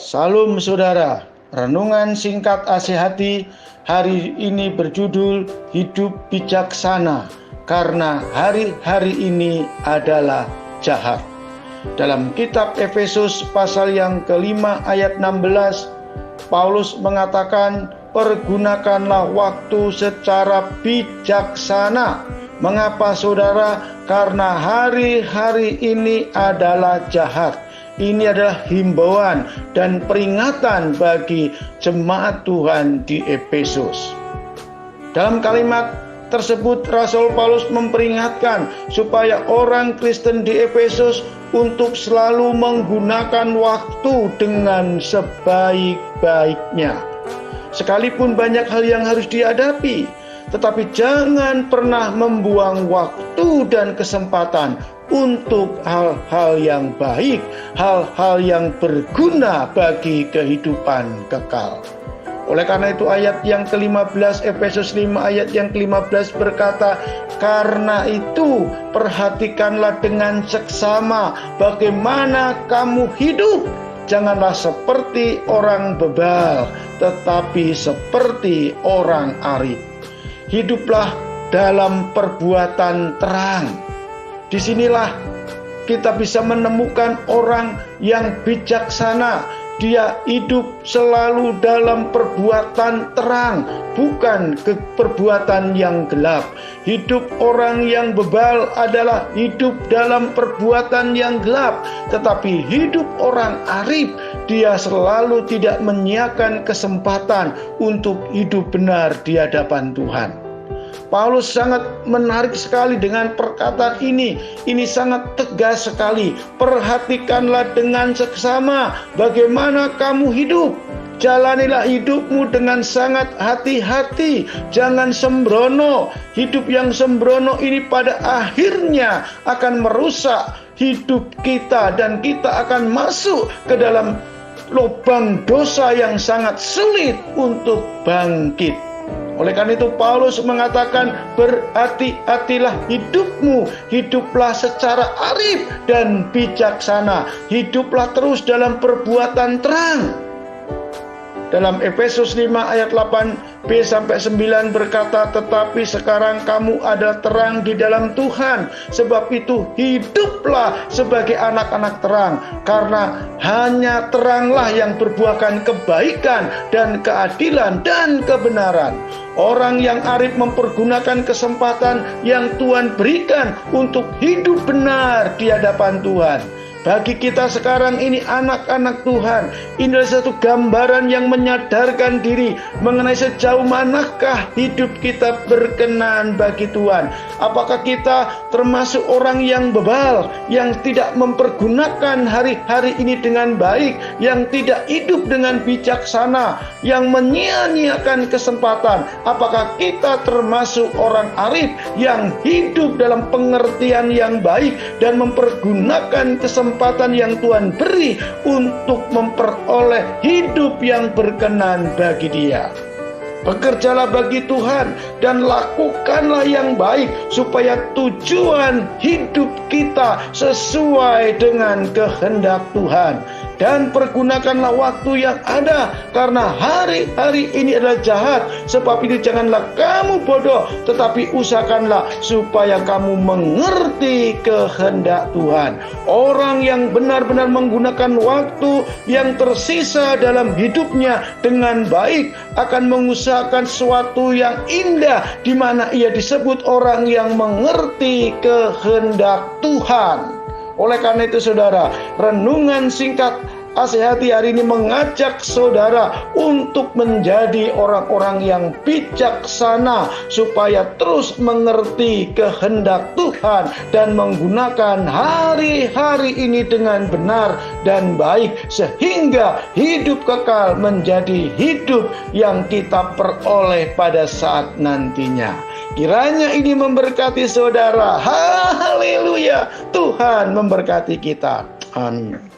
Salam saudara, renungan singkat Asih-Hati hari ini berjudul Hidup Bijaksana karena hari-hari ini adalah jahat. Dalam kitab Efesus pasal yang kelima ayat 16, Paulus mengatakan, pergunakanlah waktu secara bijaksana. Mengapa saudara? Karena hari-hari ini adalah jahat. Ini adalah himbauan dan peringatan bagi jemaat Tuhan di Efesus. Dalam kalimat tersebut Rasul Paulus memperingatkan supaya orang Kristen di Efesus untuk selalu menggunakan waktu dengan sebaik-baiknya. Sekalipun banyak hal yang harus dihadapi, tetapi jangan pernah membuang waktu dan kesempatan untuk hal-hal yang baik, hal-hal yang berguna bagi kehidupan kekal. Oleh karena itu ayat yang ke-15, Efesus 5 ayat yang ke-15 berkata, karena itu perhatikanlah dengan seksama bagaimana kamu hidup. Janganlah seperti orang bebal, tetapi seperti orang arif. Hiduplah dalam perbuatan terang. Disinilah kita bisa menemukan orang yang bijaksana. Dia hidup selalu dalam perbuatan terang, bukan perbuatan yang gelap. Hidup orang yang bebal adalah hidup dalam perbuatan yang gelap. Tetapi hidup orang arif, dia selalu tidak menyiapkan kesempatan untuk hidup benar di hadapan Tuhan. Paulus sangat menarik sekali dengan perkataan ini. Ini sangat tegas sekali. Perhatikanlah dengan seksama bagaimana kamu hidup. Jalanilah hidupmu dengan sangat hati-hati. Jangan sembrono. Hidup yang sembrono ini pada akhirnya akan merusak hidup kita. Dan kita akan masuk ke dalam lubang dosa yang sangat sulit untuk bangkit. Oleh karena itu Paulus mengatakan, berhati-hatilah hidupmu, hiduplah secara arif dan bijaksana, hiduplah terus dalam perbuatan terang. Dalam Efesus 5 ayat 8b sampai 9 berkata, tetapi sekarang kamu adalah terang di dalam Tuhan. Sebab itu hiduplah sebagai anak-anak terang. Karena hanya teranglah yang berbuahkan kebaikan dan keadilan dan kebenaran. Orang yang arif mempergunakan kesempatan yang Tuhan berikan untuk hidup benar di hadapan Tuhan. Bagi kita sekarang ini anak-anak Tuhan, ini adalah satu gambaran yang menyadarkan diri mengenai sejauh manakah hidup kita berkenan bagi Tuhan. Apakah kita termasuk orang yang bebal, yang tidak mempergunakan hari-hari ini dengan baik, yang tidak hidup dengan bijaksana, yang menyia-nyiakan kesempatan? Apakah kita termasuk orang arif yang hidup dalam pengertian yang baik dan mempergunakan kesempatan yang Tuhan beri untuk memperoleh hidup yang berkenan bagi Dia? Bekerjalah bagi Tuhan dan lakukanlah yang baik supaya tujuan hidup kita sesuai dengan kehendak Tuhan. Dan pergunakanlah waktu yang ada, karena hari-hari ini adalah jahat. Sebab itu janganlah kamu bodoh, tetapi usahakanlah supaya kamu mengerti kehendak Tuhan. Orang yang benar-benar menggunakan waktu yang tersisa dalam hidupnya dengan baik akan mengusahakan sesuatu yang indah, di mana ia disebut orang yang mengerti kehendak Tuhan. Oleh karena itu saudara, renungan singkat Asih-Hati hari ini mengajak saudara untuk menjadi orang-orang yang bijaksana supaya terus mengerti kehendak Tuhan dan menggunakan hari-hari ini dengan benar dan baik sehingga hidup kekal menjadi hidup yang kita peroleh pada saat nantinya. Kiranya ini memberkati saudara. Haleluya. Tuhan memberkati kita. Amin.